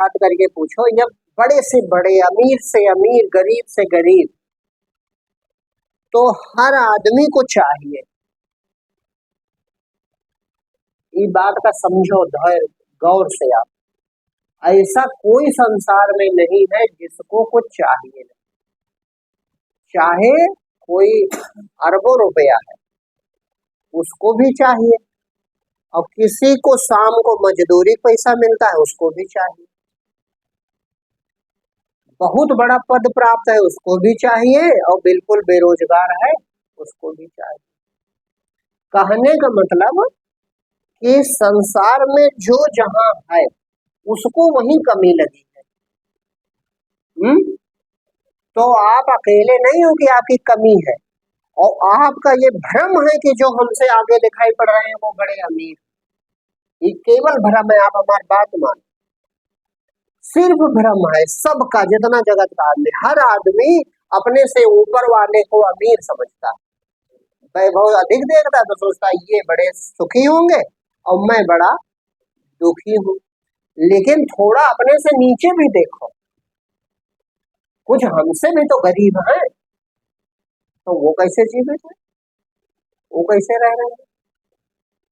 हट करके पूछो, जब बड़े से बड़े, अमीर से अमीर, गरीब से गरीब, तो हर आदमी को चाहिए। ये बात का समझो धैर्य गौर से आप। ऐसा कोई संसार में नहीं है जिसको कुछ चाहिए नहीं। चाहे कोई अरबों रुपया है उसको भी चाहिए, और किसी को शाम को मजदूरी पैसा मिलता है उसको भी चाहिए, बहुत बड़ा पद प्राप्त है उसको भी चाहिए, और बिल्कुल बेरोजगार है उसको भी चाहिए। कहने का मतलब कि संसार में जो जहां है उसको वही कमी लगी है। तो आप अकेले नहीं हो कि आपकी कमी है, और आपका ये भ्रम है कि जो हमसे आगे दिखाई पड़ रहे हैं वो बड़े अमीर, ये केवल भ्रम है। आप हमारी बात मानो, सिर्फ भ्रम है सबका, जितना जगत का आदमी, हर आदमी अपने से ऊपर वाले को अमीर समझता है, वैभव अधिक देखता है तो सोचता है ये बड़े सुखी होंगे और मैं बड़ा दुखी हूँ। लेकिन थोड़ा अपने से नीचे भी देखो, कुछ हमसे भी तो गरीब हैं, तो वो कैसे जीवित है, वो कैसे रह रहे हैं?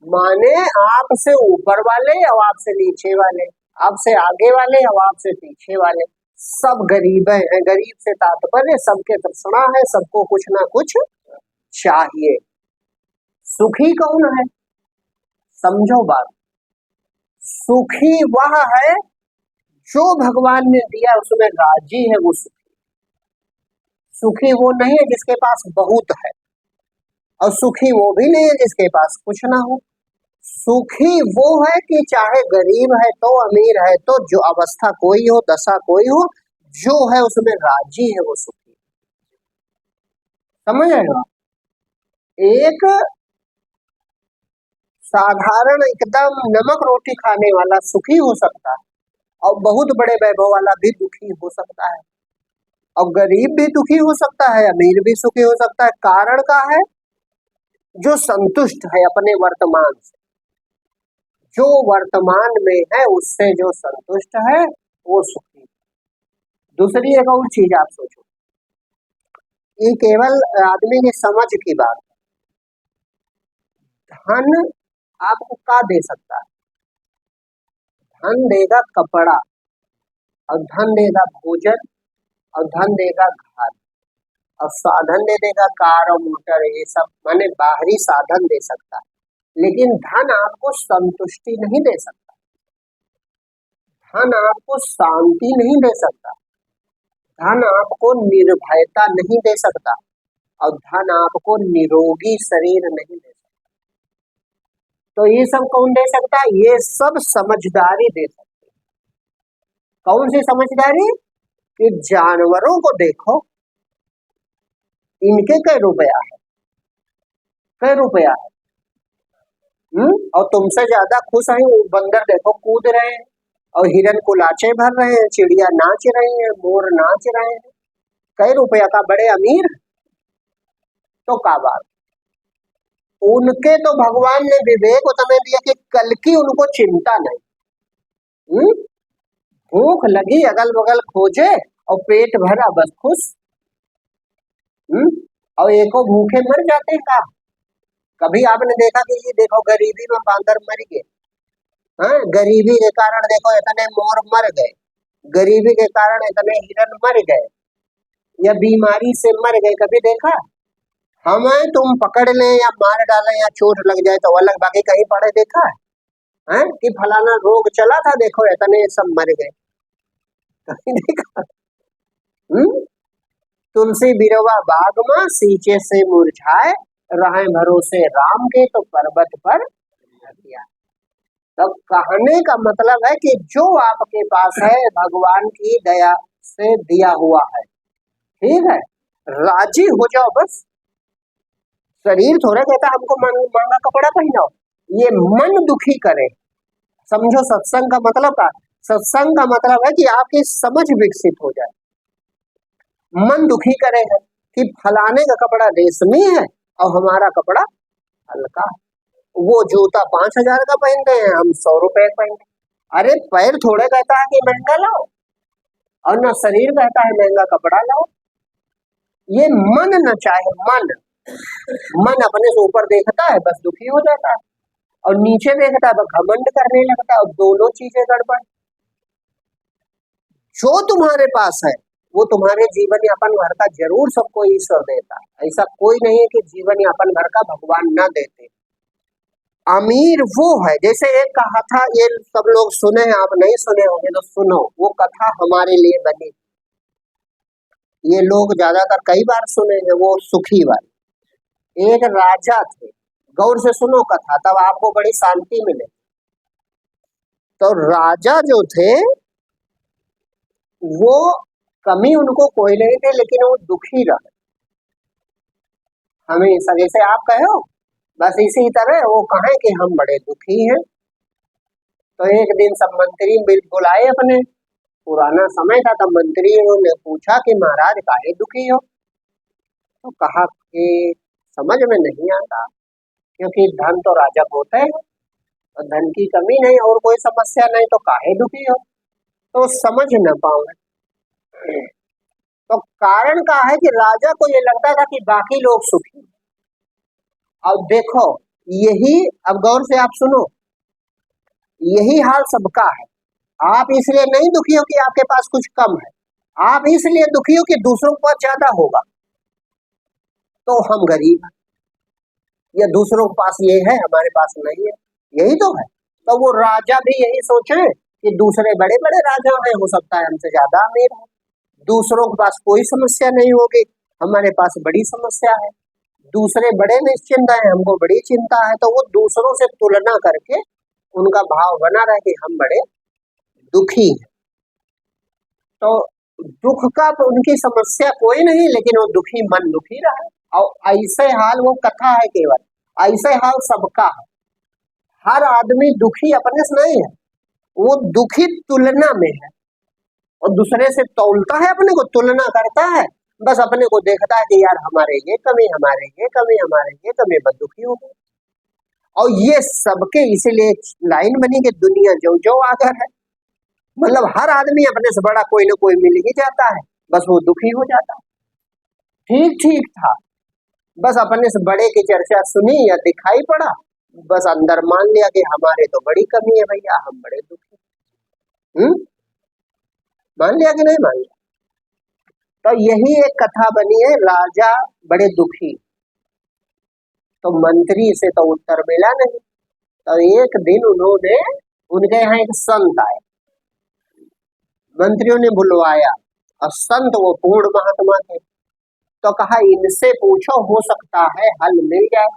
माने आपसे ऊपर वाले और आपसे नीचे वाले, आपसे आगे वाले और आपसे पीछे वाले, सब गरीब हैं। गरीब से तात्पर्य सबके तृष्णा है, सबको कुछ ना कुछ चाहिए। सुखी कौन है? समझो बात, सुखी वह है जो भगवान ने दिया उसमें राजी है, वो सुखी। सुखी वो नहीं है जिसके पास बहुत है, और सुखी वो भी नहीं है जिसके पास कुछ ना हो। सुखी वो है कि चाहे गरीब है तो अमीर है तो, जो अवस्था कोई हो, दशा कोई हो, जो है उसमें राजी है वो सुखी। समझ रहे हो? एक साधारण एकदम नमक रोटी खाने वाला सुखी हो सकता है, और बहुत बड़े वैभव वाला भी दुखी हो सकता है, और गरीब भी दुखी हो सकता है, अमीर भी सुखी हो सकता है। कारण का है जो संतुष्ट है अपने वर्तमान से, जो वर्तमान में है उससे जो संतुष्ट है वो सुखी। दूसरी एक और चीज आप सोचो, ये केवल आदमी की समझ की बात है। धन आपको क्या दे सकता है? धन देगा कपड़ा, और धन देगा भोजन, और धन देगा घर, और साधन दे देगा कार और मोटर, ये सब माने बाहरी साधन दे सकता है। लेकिन धन आपको संतुष्टि नहीं दे सकता, धन आपको शांति नहीं दे सकता, धन आपको निर्भयता नहीं दे सकता, और धन आपको निरोगी शरीर नहीं दे सकता। तो ये सब कौन दे सकता है? ये सब समझदारी दे सकती है। कौन सी समझदारी? कि जानवरों को देखो, इनके कई रुपया है, कई रुपया है, और तुमसे ज्यादा खुश है वो बंदर देखो कूद रहे हैं, और हिरन कुलाचे भर रहे हैं, चिड़िया नाच रही है, मोर नाच रहे हैं, कई रुपया का बड़े अमीर। तो का बात, उनके तो भगवान ने विवेक उतना दिया कि कल की उनको चिंता नहीं। भूख लगी अगल बगल खोजे और पेट भरा बस खुश। और एको भूखे मर जाते हैं का? कभी आपने देखा कि ये देखो गरीबी में बांदर मर गए, हाँ, गरीबी के कारण देखो इतने मोर मर गए, गरीबी के कारण इतने हिरन मर गए, या बीमारी से मर गए, कभी देखा? हमें तुम पकड़ ले या मार डाले या चोट लग जाए तो अलग, बाकी कहीं पड़े देखा है कि फलाना रोग चला था, देखो इतने सब मर गए, कहीं देखा? तुलसी बिरवा बाग में सींचे से मुरझाए, रहे भरोसे राम के तो पर्वत पर दिया। तब कहने का मतलब है कि जो आपके पास है भगवान की दया से दिया हुआ है, ठीक है, राजी हो जाओ बस। शरीर थोड़ा कहता हमको महंगा कपड़ा पहनाओ, ये मन दुखी करे। समझो सत्संग का मतलब का, सत्संग का मतलब है कि आपकी समझ विकसित हो जाए। मन दुखी करे है कि फलाने का कपड़ा रेशमी है और हमारा कपड़ा हल्का, वो जूता 5,000 का पहनते हैं, हम 100 रुपए का पहनते, अरे पैर थोड़े कहता है कि महंगा लाओ, और न शरीर कहता है महंगा कपड़ा लाओ। ये मन न चाहे, मन अपने से ऊपर देखता है बस दुखी हो जाता है, और नीचे देखता है बस घमंड करने लगता है, और दोनों चीजें गड़बड़। जो तुम्हारे पास है वो तुम्हारे जीवन यापन भर का जरूर सबको ईश्वर देता है, ऐसा कोई नहीं है कि जीवन यापन भर का भगवान न देते। अमीर वो है, जैसे एक कहा था, ये सब लोग सुने हैं, आप नहीं सुने होंगे तो सुनो, वो कथा हमारे लिए बनी, ये लोग ज्यादातर कई बार सुने हैं, वो सुखी वाली। एक राजा थे, गौर से सुनो कथा, तब आपको बड़ी शांति मिले। तो राजा जो थे वो कमी उनको कोई नहीं थे, लेकिन वो दुखी रहे हमेशा, जैसे आप कहो बस इसी तरह वो कहें कि हम बड़े दुखी हैं। तो एक दिन सब मंत्री बुलाए अपने, पुराना समय था, तब मंत्रियों ने पूछा कि महाराज काहे दुखी हो? तो कहा कि समझ में नहीं आता, क्योंकि धन तो राजा होता है और धन की कमी नहीं और कोई समस्या नहीं, तो काहे दुखी हो? तो समझ न पाओ। तो कारण क्या है कि राजा को ये लगता था कि बाकी लोग सुखी। अब देखो यही, अब गौर से आप सुनो, यही हाल सबका है। आप इसलिए नहीं दुखी हो कि आपके पास कुछ कम है, आप इसलिए दुखी हो कि दूसरों के पास ज्यादा होगा तो हम गरीब हैं, या दूसरों के पास ये है हमारे पास नहीं है, यही तो है। तो वो राजा भी यही सोचे कि दूसरे बड़े बड़े राजा हैं, हो सकता है हमसे ज्यादा अमीर हो, दूसरों के पास कोई समस्या नहीं होगी, हमारे पास बड़ी समस्या है, दूसरे बड़े निश्चिंत है, हमको बड़ी चिंता है। तो वो दूसरों से तुलना करके उनका भाव बना रहे कि हम बड़े दुखी हैं। तो दुख का तो उनकी समस्या कोई नहीं, लेकिन वो दुखी मन दुखी रहा। और ऐसे हाल, वो कथा है केवल, ऐसे हाल सबका है। हर आदमी दुखी अपने से नहीं है, वो दुखी तुलना में है, और दूसरे से तौलता है, अपने को तुलना करता है, बस अपने को देखता है कि यार हमारे ये कमी, हमारे ये कमी, हमारे ये कमी, बस दुखी हो गए। और ये सबके इसीलिए लाइन बनी कि दुनिया जो जो आकर है, मतलब हर आदमी अपने से बड़ा कोई ना कोई मिल ही जाता है, बस वो दुखी हो जाता है। ठीक ठीक था, बस अपने से बड़े की चर्चा सुनी या दिखाई पड़ा, बस अंदर मान लिया कि हमारे तो बड़ी कमी है भैया, हम बड़े दुखी। मान लिया कि नहीं मान लिया? तो यही एक कथा बनी है, राजा बड़े दुखी, तो मंत्री से तो उत्तर मिला नहीं। तो एक दिन उन्होंने, उनके यहाँ एक संत आए, मंत्रियों ने बुलवाया, और संत वो पूर्ण महात्मा थे, तो कहा इनसे पूछो, हो सकता है हल मिल जाए।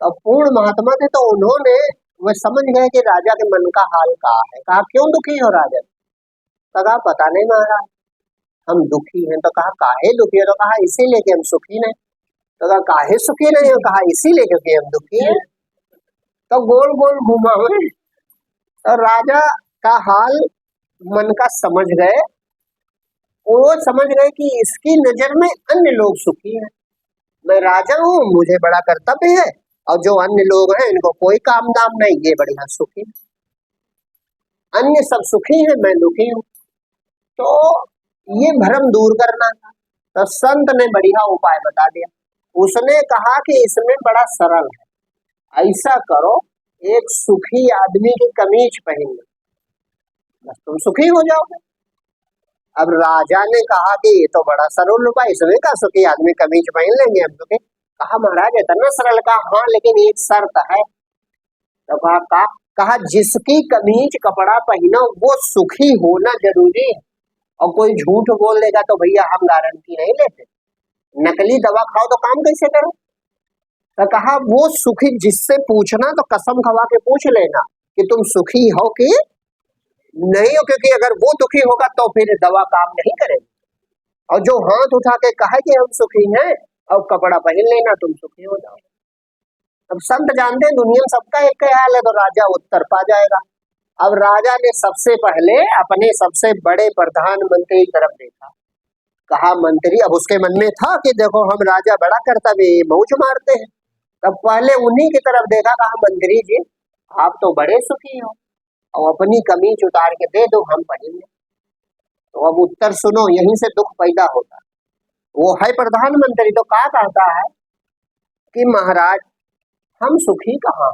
तो पूर्ण महात्मा थे, तो उन्होंने, वे समझ गए कि राजा के मन का हाल क्या है। कहा क्यों दुखी हो राजा? तो कहा पता नहीं महाराज, हम दुखी हैं। तो कहा काहे दुखी है? तो कहा इसीलिए कि हम सुखी नहीं। तो कहा काहे सुखी नहीं हो? कहा इसीलिए क्योंकि हम दुखी हैं। तो गोल गोल घुमा हुए, तो राजा का हाल मन का समझ गए, वो समझ गए कि इसकी नजर में अन्य लोग सुखी हैं, मैं राजा हूँ, मुझे बड़ा कर्तव्य है, और जो अन्य लोग हैं इनको कोई काम दाम नहीं, ये बढ़िया सुखी, अन्य सब सुखी हैं, मैं दुखी हूँ। तो ये भ्रम दूर करना था, तो संत ने बढ़िया उपाय बता दिया। उसने कहा कि इसमें बड़ा सरल है, ऐसा करो, एक सुखी आदमी की कमीज पहन लो, बस तुम सुखी हो जाओगे। अब राजा ने कहा कि ये तो बड़ा सरल उपाय, इसमें का सुखी आदमी कमीज पहन लेंगे हम सुखी? कहा महाराज इतना सरल? का हाँ, लेकिन एक शर्त है। तो कहा जिसकी कमीज कपड़ा पहनो वो सुखी होना जरूरी है, और कोई झूठ बोल देगा तो भैया हम गारंटी नहीं लेते, नकली दवा खाओ तो काम कैसे करो? तो कहा वो सुखी, जिससे पूछना तो कसम खवा के पूछ लेना कि तुम सुखी हो कि नहीं हो, क्योंकि अगर वो दुखी होगा तो फिर दवा काम नहीं करेगी। और जो हाथ उठा के कहे कि हम सुखी हैं और कपड़ा पहन लेना, तुम सुखी हो जाओ। अब संत जानते हैं दुनिया में सबका एक हाल है, तो राजा उत्तर पा जाएगा। अब राजा ने सबसे पहले अपने सबसे बड़े प्रधानमंत्री की तरफ देखा, कहा मंत्री, अब उसके मन में था कि देखो हम राजा बड़ा कर्तव्य मौज मारते हैं, तब पहले उन्हीं की तरफ देखा, कहा मंत्री जी आप तो बड़े सुखी हो, और अपनी कमीज उतार के दे दो, हम पहनेंगे। तो अब उत्तर सुनो, यहीं से दुख पैदा होता। वो है प्रधानमंत्री, तो क्या कहता है कि महाराज हम सुखी कहाँ,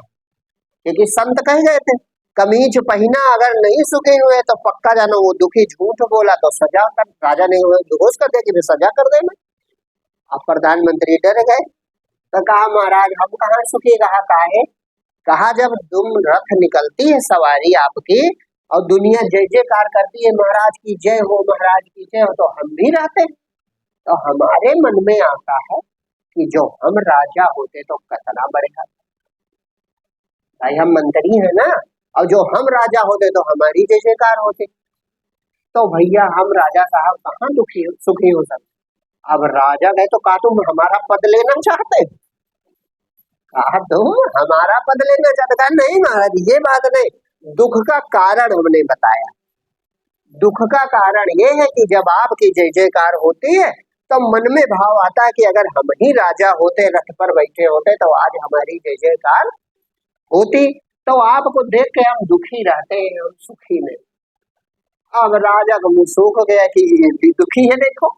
क्योंकि संत कह गए थे कमीज पहना अगर नहीं सूखे हुए तो पक्का जानो वो दुखी, झूठ बोला तो सजा कर, राजा ने घोष कर दिया कि मैं सजा कर देना। अब प्रधानमंत्री डर गए, तो कहा महाराज हम कहाँ सुखी, कहा काहे, कहा जब तुम रथ निकलती है सवारी आपकी और दुनिया जय जयकार करती है महाराज की जय हो, महाराज की जय हो, तो हम भी रहते, तो हमारे मन में आता है कि जो हम राजा होते तो कितना बढ़िया, भाई हम मंत्री है ना, और जो हम राजा होते तो हमारी जय जयकार होते। तो भैया हम राजा साहब कहाँ दुखी सुखी हो सकते। अब राजा गए तो कहा तुम हमारा पद लेना चाहते, कहा तुम हमारा पद लेना चाहते, कहा नहीं महाराज ये बात नहीं, दुख का कारण हमने बताया। दुख का कारण ये है कि जब आपकी जय जयकार होती है तो मन में भाव आता है कि अगर हम ही राजा होते, रथ पर बैठे होते तो आज हमारी जय जयकार होती। तो आपको देख के हम दुखी रहते हैं, हम सुखी नहीं। अब राजा का मुंह सूख गया कि ये भी दुखी है देखो।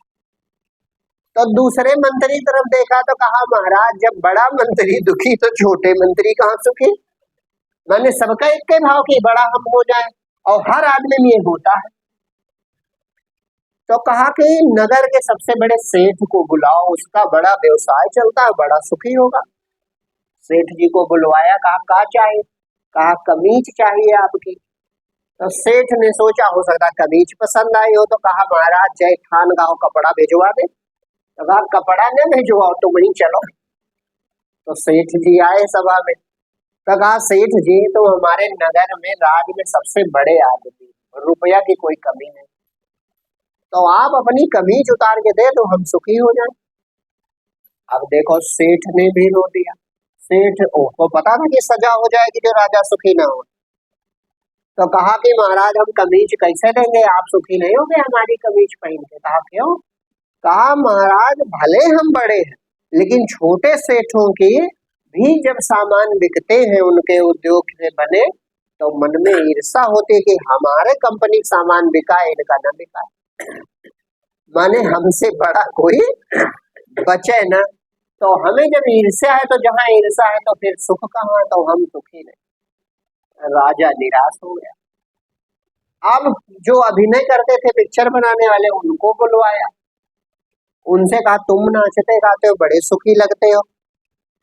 तो दूसरे मंत्री तरफ देखा तो कहा महाराज जब बड़ा मंत्री दुखी तो छोटे मंत्री कहाँ सुखी। मैंने सबका एक के भाव की बड़ा हम हो जाए, और हर आदमी में ये होता है। तो कहा कि नगर के सबसे बड़े सेठ को बुलाओ, उसका बड़ा व्यवसाय चलता है, बड़ा सुखी होगा। सेठ जी को बुलवाया, कहा क्या चाहिए, कहा कमीज चाहिए आपकी। तो सेठ ने सोचा हो सकता कमीज पसंद आई हो, तो कहा महाराज जय खान गाँव कपड़ा भिजवा दे। तो कहा कपड़ा न भिजवाओ तुम वहीं चलो। तो सेठ जी आए सभा में, तो कहा सेठ जी तो हमारे नगर में राज्य में सबसे बड़े आदमी, रुपया की कोई कमी नहीं, तो आप अपनी कमीज उतार के दे दो हम सुखी हो जाए। अब देखो सेठ ने भी रो दिया। सेठ को पता था कि सजा हो जाएगी जो राजा सुखी ना हो, तो कहा कि महाराज हम कमीज कैसे देंगे, आप सुखी नहीं होगे हमारी कमीज पहन के। कहा क्यों, कहा महाराज भले हम बड़े हैं लेकिन छोटे सेठों की भी जब सामान बिकते हैं उनके उद्योग से बने तो मन में ईर्षा होती है कि हमारे कंपनी सामान बिकाए इनका न बिकाए, माने हमसे बड़ा कोई बचे न। तो हमें जब ईर्ष्या है तो जहाँ ईर्ष्या है तो फिर सुख कहाँ, तो हम सुखी नहीं। राजा निराश हो गया। अब जो अभिनय करते थे पिक्चर बनाने वाले उनको बुलवाया, उनसे कहा तुम नाचते गाते हो बड़े सुखी लगते हो।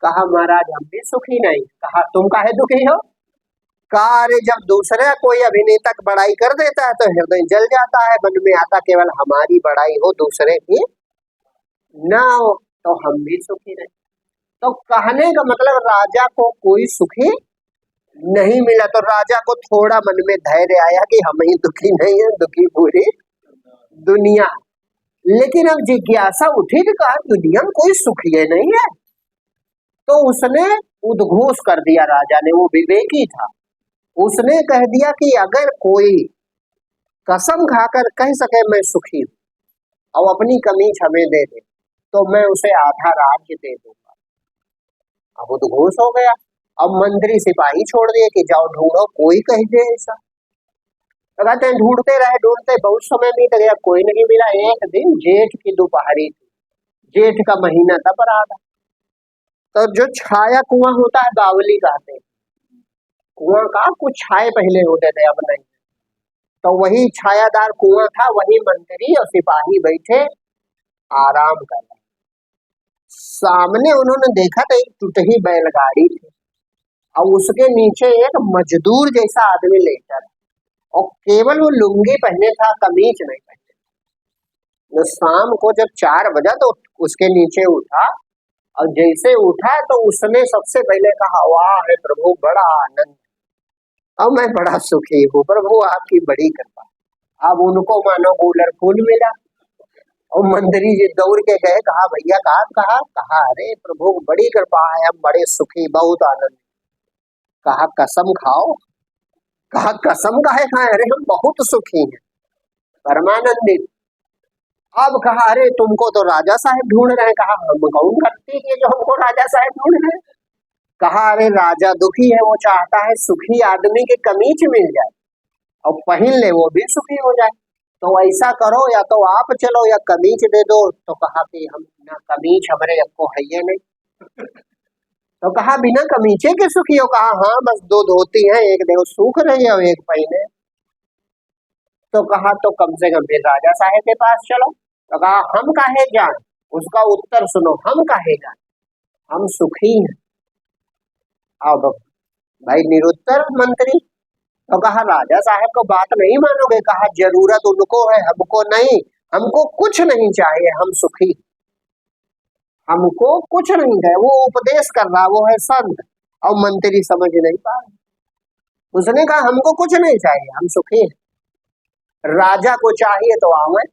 कहा महाराज हम भी सुखी नहीं। कहा तुम काहे दुखी हो, कहा अरे जब दूसरा कोई अभिनेता बड़ाई कर देता है तो हृदय जल जाता है, मन में आता केवल हमारी बड़ाई हो दूसरे की ना हो, तो हम भी सुखी नहीं। तो कहने का मतलब राजा को कोई सुखी नहीं मिला, तो राजा को थोड़ा मन में धैर्य आया कि हम ही दुखी नहीं है, दुखी पूरी दुनिया। लेकिन अब जिज्ञासा उठी तो कहा दुनिया में कोई सुखी नहीं है। तो उसने उद्घोष कर दिया राजा ने, वो विवेकी था, उसने कह दिया कि अगर कोई कसम खाकर कह सके मैं सुखी हूँ और अपनी कमीज हमें दे दे तो मैं उसे आधा राज्य दे दूंगा। अब उद्घोष हो गया। अब मंत्री सिपाही छोड़ दिए कि जाओ ढूंढो कोई कह दे ऐसा। तो कहते हैं ढूंढते रहे, ढूंढते बहुत समय बीत गया, कोई नहीं मिला। एक दिन जेठ की दोपहरी थी, जेठ का महीना था बराबर। तो जो छाया कुआं होता है बावली कहते हैं, कुआं का कुछ छाए पहले होते थे अब नहीं, तो वही छायादार कुआं था, वही मंत्री और सिपाही बैठे आराम कर रहे। सामने उन्होंने देखा तो एक टूटी बैलगाड़ी थी और उसके नीचे एक मजदूर जैसा आदमी लेटा और केवल वो लुंगी पहने था, कमीज नहीं पहने। तो शाम को जब 4 बजा तो उसके नीचे उठा और जैसे उठा तो उसने सबसे पहले कहा वाह है प्रभु बड़ा आनंद, अब मैं बड़ा सुखी हूँ प्रभु आपकी बड़ी कृपा। अब उनको मानो कूलर फूल मिला और मंत्री जी दौड़ के गए, कहा भैया कहा अरे प्रभु बड़ी कृपा है हम बड़े सुखी बहुत आनंद। कहा कसम खाओ। कहा कसम काहे खाए, अरे हम बहुत सुखी हैं परमानंदित। अब कहा अरे तुमको तो राजा साहब ढूंढ रहे हैं। कहा हम कौन करती है जो हमको राजा साहब ढूंढ रहे हैं। कहा अरे राजा दुखी है, वो चाहता है सुखी आदमी की कमीज मिल जाए, और पहन ले वो भी सुखी हो जाए। तो ऐसा करो, या तो आप चलो या कमीज दे दो। तो कहा कि हम ना कमीज हमारे को है ये नहीं। तो कहा बिना कमीचे के सुखी हो? कहा हाँ, बस दो धोती है, एक देखो सूख रही है और एक पहने। तो कहा तो कम से कम फिर राजा साहेब के पास चलो। तो कहा हम काहे जान? उसका उत्तर सुनो, हम काहे जान, हम सुखी हैं। अब भाई निरुत्तर मंत्री। तो कहा राजा साहब को बात नहीं मानोगे? कहा जरूरत उनको है, हमको नहीं, हमको कुछ नहीं चाहिए, हम सुखी, हमको कुछ नहीं है। वो उपदेश कर रहा, वो है संत, और मंत्री समझ नहीं पा रहे। उसने कहा हमको कुछ नहीं चाहिए, हम सुखी हैं। राजा को चाहिए तो आवे।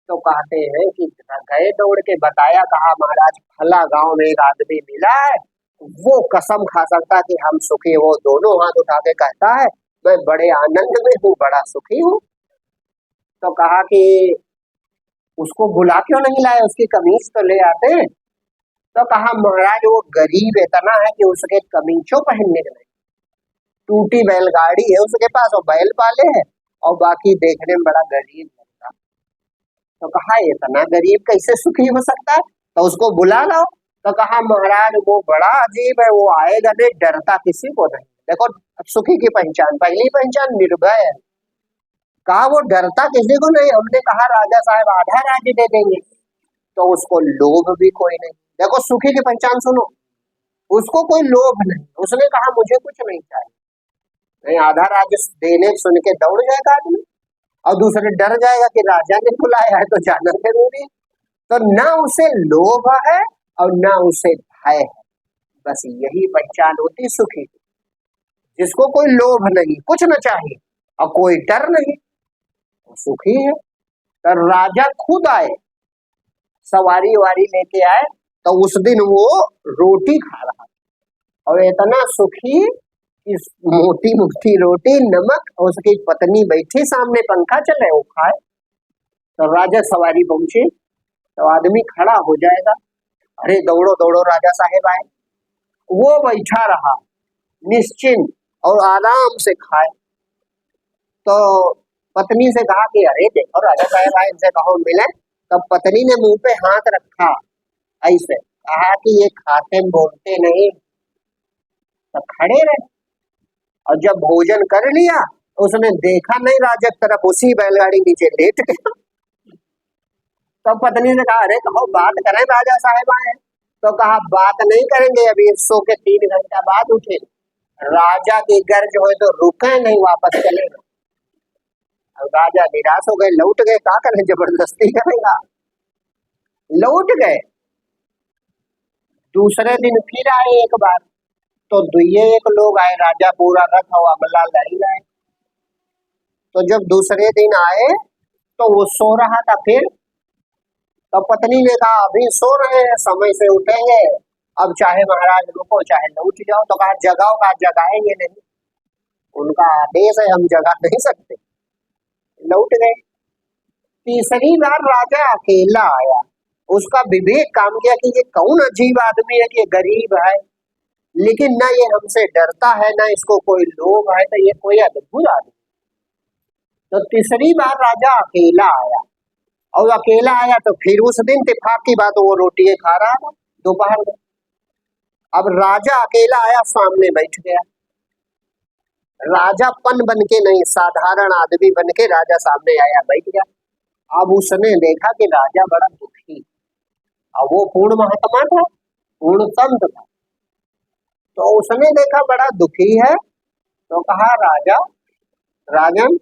तो कहते हैं कि गए दौड़ के बताया, कहा महाराज फला गांव में एक आदमी मिला है, वो कसम खा सकता कि हम सुखी। वो दोनों हाथ उठा के कहता है मैं बड़े आनंद में हूँ, बड़ा सुखी हूँ। तो कहा कि उसको बुला क्यों नहीं लाए, उसकी कमीज तो ले आते। तो कहा महाराज वो गरीब इतना है कि उसके कमीजों पहनने के नहीं, टूटी बैलगाड़ी है उसके पास और बैल पाले है, और बाकी देखने में बड़ा गरीब लगता। तो कहा इतना गरीब कैसे सुखी हो सकता है? तो उसको बुला लाओ। तो कहा महाराज वो बड़ा अजीब है, वो आएगा नहीं, डरता किसी को नहीं। देखो सुखी की पहचान, पहली पहचान निर्भय है। कहा वो डरता किसी को नहीं। हमने कहा राजा साहब आधा राज्य दे देंगे, तो उसको लोभ भी कोई नहीं। देखो सुखी की पहचान सुनो, उसको कोई लोभ नहीं। उसने कहा मुझे कुछ नहीं चाहिए। नहीं, आधा राज्य देने सुन के दौड़ जाएगा आदमी, और दूसरे डर जाएगा कि राजा ने बुलाया है तो जाना जरूरी है। तो ना उसे लोभ है और ना उसे भय है। बस यही पहचान होती सुखी की, जिसको कोई लोभ नहीं, कुछ न चाहिए और कोई डर नहीं, वो सुखी है। तो राजा खुद आए, सवारी वारी लेके आए, तो उस दिन वो रोटी खा रहा और इतना सुखी कि मोटी मोटी रोटी, नमक, और उसकी पत्नी बैठी सामने, पंखा चल रहा है, वो खाए। तो राजा सवारी पहुंचे, तो आदमी खड़ा हो जाएगा, अरे दौड़ो दौड़ो राजा साहेब आए। वो बैठा रहा निश्चिंत और आराम से खाए। तो पत्नी से कहा कि अरे देखो राजा साहेब आए, इनसे कहो मिले। तब पत्नी ने मुंह पे हाथ रखा, ऐसे कहा कि ये खाते बोलते नहीं। तो खड़े रहे, और जब भोजन कर लिया उसने देखा नहीं राजा की तरफ, उसी बैलगाड़ी नीचे लेट गया। तब पत्नी ने कहा अरे कहो बात करें, राजा साहेब आए। तो कहा बात नहीं करेंगे, अभी सो के 3 घंटा बाद उठे। राजा की गर्ज हो तो रुके नहीं, वापस चले गए। राजा निराश हो गए, लौट गए। क्या करें, जबरदस्ती करेगा, लौट गए। दूसरे दिन फिर आए एक बार, तो दुइये एक लोग आए, राजा पूरा रथ और अमला लाई लाए। तो जब दूसरे दिन आए तो वो सो रहा था। फिर तो पत्नी ने कहा अभी सो रहे हैं, समय से उठेंगे, अब चाहे महाराज रुको चाहे लौट जाओ। तो कहा जगाओ, कहा जगाएंगे नहीं, उनका आदेश है, हम जगा नहीं सकते। लौट गए। तीसरी बार राजा अकेला आया, उसका विवेक काम किया कि ये कौन अजीब आदमी है कि ये गरीब है, लेकिन ना ये हमसे डरता है, ना इसको कोई लोभ है, तो ये कोई अद्भुत आदमी। तो तीसरी बार राजा अकेला आया, और अकेला आया तो फिर उस दिन इत्तेफाक की बात, वो रोटी खा रहा था दोपहर में। अब राजा अकेला आया, सामने बैठ गया। राजापन बन के नहीं, साधारण आदमी बन के राजा सामने आया, बैठ गया। अब उसने देखा कि राजा बड़ा दुखी, और वो पूर्ण महात्मा था, पूर्ण संत था। तो उसने देखा बड़ा दुखी है, तो कहा राजा, राजन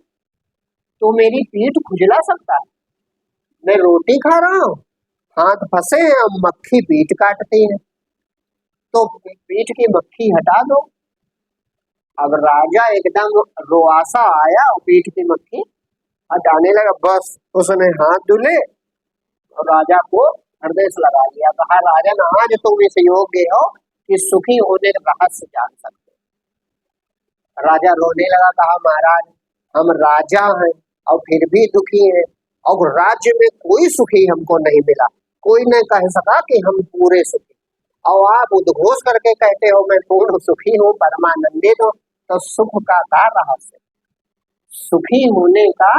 तू मेरी पीठ खुजला सकता है? मैं रोटी खा रहा हूँ, हाथ फंसे हैं, अब मक्खी पीठ काटती है, तो पीठ की मक्खी हटा दो। अब राजा एकदम रोआसा आया और पीठ की मक्खी हटाने लगा। बस उसने हाथ धुले और राजा को हृदय से लगा लिया। कहा राजन आज तुम इस योग्य हो कि सुखी होने का रहस्य जान सकते। राजा रोने लगा, कहा महाराज हम राजा हैं और फिर भी दुखी हैं, और राज्य में कोई सुखी हमको नहीं मिला, कोई नहीं कह सका कि हम पूरे सुखी, और आप उद्घोष करके कहते हो मैं पूर्ण सुखी हूँ, परमानंदित हूँ। तो सुख का रहस्य, सुखी होने का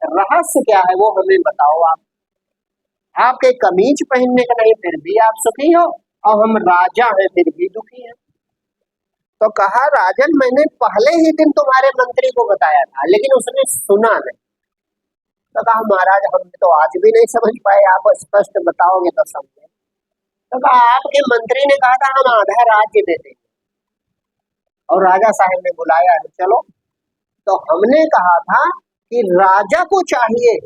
रहस्य क्या है वो हमें बताओ। आपके कमीज पहनने का नहीं फिर भी आप सुखी हो, और हम राजा हैं फिर भी दुखी हैं। तो कहा राजन मैंने पहले ही दिन तुम्हारे मंत्री को बताया था लेकिन उसने सुना नहीं। तो कहा महाराज हम तो आज भी नहीं समझ पाए, आप स्पष्ट बताओगे तो समझे। तो कहा आपके मंत्री ने कहा था हम आधा राज्य दे देंगे, और राजा साहब ने बुलाया है चलो। तो हमने कहा था कि राजा को चाहिए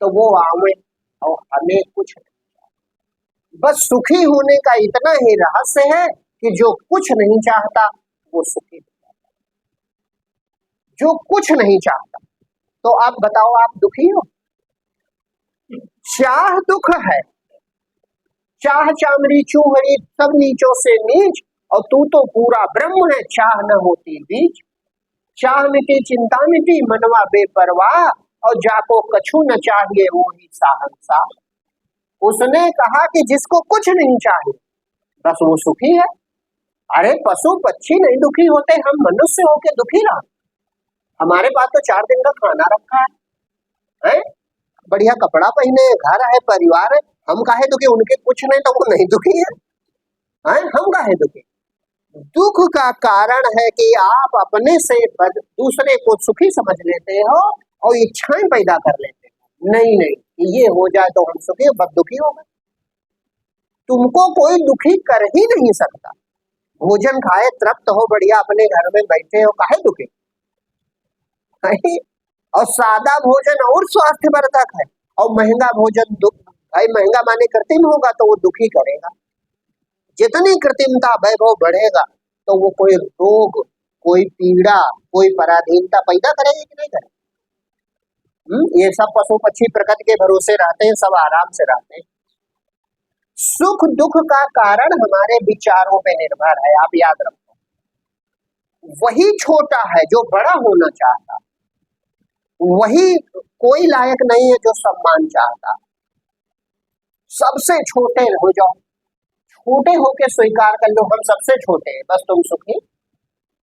तो वो आवे और हमें कुछ नहीं, बस सुखी होने का इतना ही रहस्य है कि जो कुछ नहीं चाहता वो सुखी हो जाता है, जो कुछ नहीं चाहता। तो आप बताओ आप दुखी हो? चाह दुख है, चाह चामड़ी चूहड़ी सब नीचों से नीच, और तू तो पूरा ब्रह्म है चाह न होती बीच। चाह मिटी चिंता मिटी मनवा बेपरवाह, और जाको कछु न चाहिए वो ही साहंसा। उसने कहा कि जिसको कुछ नहीं चाहिए बस वो सुखी है। अरे पशु पक्षी नहीं दुखी होते, हम मनुष्य होके दुखी रहा। हमारे पास तो 4 दिन का खाना रखा है, बढ़िया कपड़ा पहने, घर है, परिवार है, हम काहे दुखी? उनके कुछ नहीं तो वो नहीं दुखी है, हम काहे दुखी? दुख का कारण है कि आप अपने से दूसरे को सुखी समझ लेते हो और इच्छाएं पैदा कर लेते हो। नहीं नहीं, ये हो जाए तो हम सुखी, बस दुखी हो गए। तुमको कोई दुखी कर ही नहीं सकता। भोजन खाए तृप्त हो, बढ़िया अपने घर में बैठे हो, काहे दुखी? और सादा भोजन और स्वास्थ्यवर्धक है, और महंगा भोजन दुख। भाई महंगा माने कृत्रिम होगा तो वो दुखी करेगा। जितनी कृत्रिमता वैभव बढ़ेगा तो वो कोई रोग, कोई पीड़ा, कोई पराधीनता पैदा करेगी कि नहीं करेगी? ये सब पशु पक्षी प्रकृति के भरोसे रहते हैं, सब आराम से रहते हैं। सुख दुख का कारण हमारे विचारों पे निर्भर है, आप याद रखो। वही छोटा है जो बड़ा होना चाहता, वही कोई लायक नहीं है जो सम्मान चाहता। सबसे छोटे हो जाओ, छोटे होके स्वीकार कर लो हम सबसे छोटे हैं, बस तुम सुखी।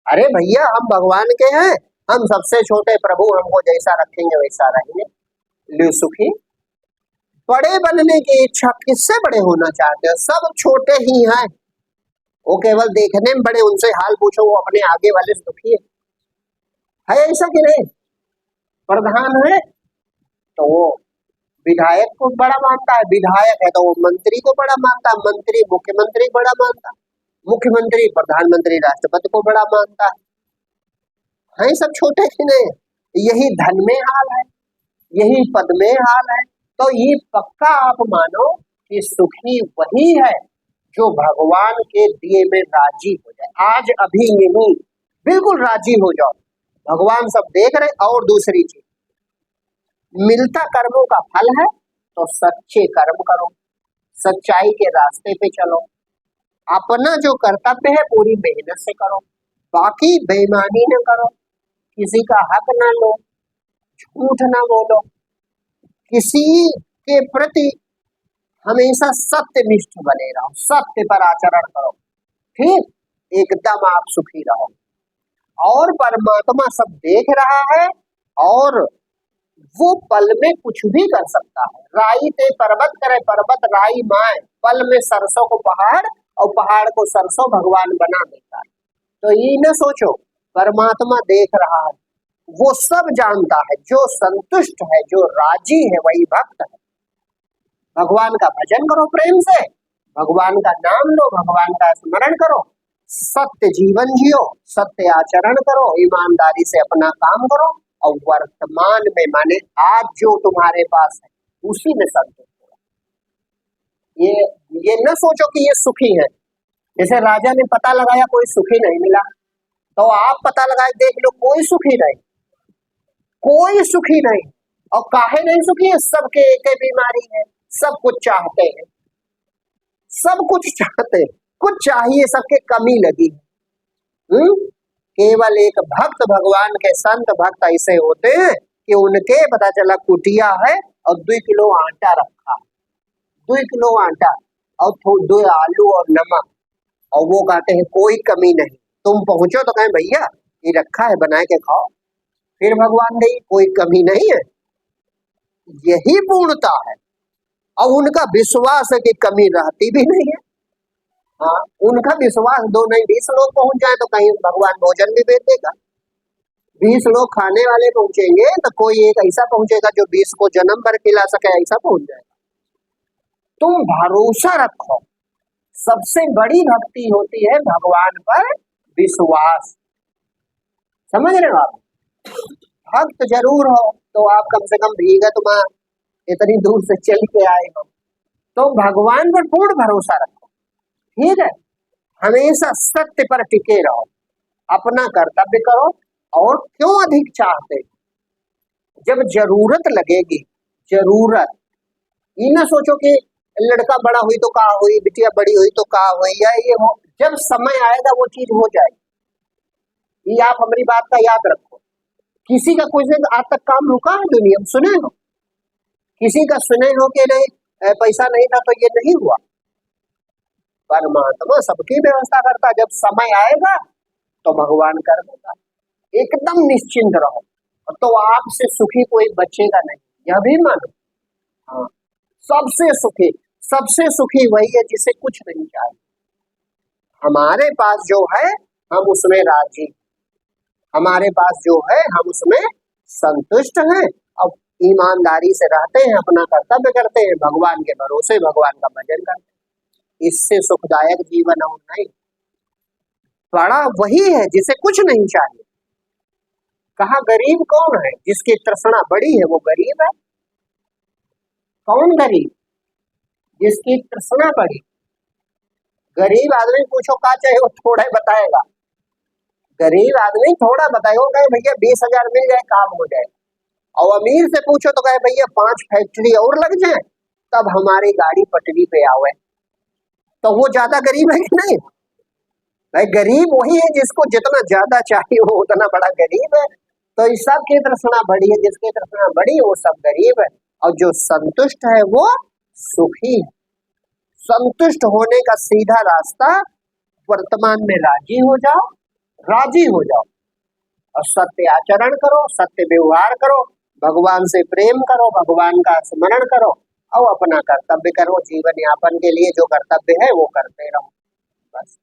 अरे भैया हम भगवान के हैं, हम सबसे छोटे, प्रभु हमको जैसा रखेंगे वैसा रहेंगे, लो सुखी। बड़े बनने की इच्छा, किससे बड़े होना चाहते हो? सब छोटे ही हैं, वो केवल देखने में बड़े, उनसे हाल पूछो वो अपने आगे वाले से दुखी है ऐसा कि नहीं? प्रधान है तो वो विधायक को बड़ा मानता है, विधायक है तो वो मंत्री को बड़ा मानता है, मंत्री मुख्यमंत्री बड़ा मानता है, मुख्यमंत्री प्रधानमंत्री राष्ट्रपति को बड़ा मानता है सब छोटे ही नहीं? यही धन में हाल है, यही पद में हाल है। तो ये पक्का आप मानो कि सुखी वही है जो भगवान के दिए में राजी हो जाए। आज अभी नहीं, बिल्कुल राजी हो जाओ, भगवान सब देख रहे। और दूसरी चीज, मिलता कर्मों का फल है तो सच्चे कर्म करो, सच्चाई के रास्ते पे चलो, अपना जो कर्तव्य है पूरी मेहनत से करो, बाकी बेईमानी न करो, किसी का हक न लो, झूठ न बोलो, किसी के प्रति हमेशा सत्यनिष्ठ बने रहो, सत्य पर आचरण करो, ठीक? एकदम आप सुखी रहो। और परमात्मा सब देख रहा है और वो पल में कुछ भी कर सकता है। राई ते पर्वत करे पर्वत राई माए, पल में सरसों को पहाड़ और पहाड़ को सरसों भगवान बना देता है। तो ये न सोचो, परमात्मा देख रहा है, वो सब जानता है। जो संतुष्ट है, जो राजी है वही भक्त है। भगवान का भजन करो प्रेम से, भगवान का नाम लो, भगवान का स्मरण करो, सत्य जीवन जियो, सत्य आचरण करो, ईमानदारी से अपना काम करो, और वर्तमान में माने आज जो तुम्हारे पास है उसी में संतुष्ट हो। ये न सोचो कि ये सुखी है। जैसे राजा ने पता लगाया कोई सुखी नहीं मिला, तो आप पता लगाए देख लो कोई सुखी नहीं, कोई सुखी नहीं। और काहे नहीं सुखी है? सबके एक बीमारी है, सब कुछ चाहते हैं, सब कुछ चाहते हैं, कुछ चाहिए, सबके कमी लगी है। केवल एक भक्त, भगवान के संत भक्त ऐसे होते हैं कि उनके पता चला कुटिया है और 2 किलो आटा रखा, 2 किलो आटा और 2 आलू और नमक, और वो कहते हैं कोई कमी नहीं। तुम पहुंचो तो कहें भैया ये रखा है बना के खाओ, फिर भगवान ने कोई कमी नहीं है, यही पूर्णता है। और उनका विश्वास है कि कमी रहती भी नहीं है। हाँ, उनका विश्वास 2 नहीं 20 लोग पहुंच जाए तो कहीं भगवान भोजन भी भेज देगा। 20 लोग खाने वाले पहुंचेंगे तो कोई एक ऐसा पहुंचेगा जो 20 को जन्म भर खिला सके, ऐसा पहुंच जाएगा। तुम भरोसा रखो। सबसे बड़ी भक्ति होती है भगवान पर विश्वास। समझ रहे हो आप? भक्त जरूर हो तो आप कम से कम भीगत मां इतनी दूर से चल के आए हो, तो भगवान पर पूर्ण भरोसा रखो। ठीक है, हमेशा सत्य पर टिके रहो, अपना कर्तव्य करो। और क्यों अधिक चाहते, जब जरूरत लगेगी, जरूरत, ये ना सोचो कि लड़का बड़ा हुई तो कहा हुई, बिटिया बड़ी हुई तो कहा हुई, या ये हो, जब समय आएगा वो चीज हो जाएगी। ये आप हमारी बात का याद रखो। किसी का कुछ दिन आज तक काम रुका है दुनिया में, सुने हो? किसी का सुने हो कि नहीं पैसा नहीं था तो ये नहीं हुआ? परमात्मा सबकी व्यवस्था करता, जब समय आएगा तो भगवान कर देगा। एकदम निश्चिंत रहो, तो आपसे सुखी कोई बचेगा नहीं, यह भी मानो। हाँ, सबसे सुखी वही है जिसे कुछ नहीं चाहिए। हमारे पास जो है हम उसमें राजी, हमारे पास जो है हम उसमें संतुष्ट हैं, और ईमानदारी से रहते हैं, अपना कर्तव्य करते हैं, भगवान के भरोसे भगवान का भजन करते हैं। इससे सुखदायक जीवन और नहीं। बड़ा वही है जिसे कुछ नहीं चाहिए। कहा गरीब कौन है? जिसकी तृष्णा बड़ी है वो गरीब है। कौन गरीब? जिसकी तृष्णा बड़ी। गरीब आदमी पूछो का चाहे वो थोड़ा ही बताएगा। गरीब आदमी थोड़ा बताएगा, कहे भैया 20,000 मिल जाए काम हो जाए। और अमीर से पूछो तो कहे भैया 5 फैक्ट्री और लग जाए तब हमारी गाड़ी पटरी पे आवे। तो वो ज्यादा गरीब है कि नहीं? भाई गरीब वही है जिसको जितना ज्यादा चाहिए वो उतना बड़ा गरीब है। तो इस सब की तृष्णा बड़ी है, जिसकी तृष्णा बड़ी है वो सब गरीब है। और जो संतुष्ट है वो सुखी है। संतुष्ट होने का सीधा रास्ता, वर्तमान में राजी हो जाओ, राजी हो जाओ, और सत्य आचरण करो, सत्य व्यवहार करो, भगवान से प्रेम करो, भगवान का स्मरण करो, और अपना कर्तव्य करो। जीवन यापन के लिए जो कर्तव्य है वो करते रहो, बस।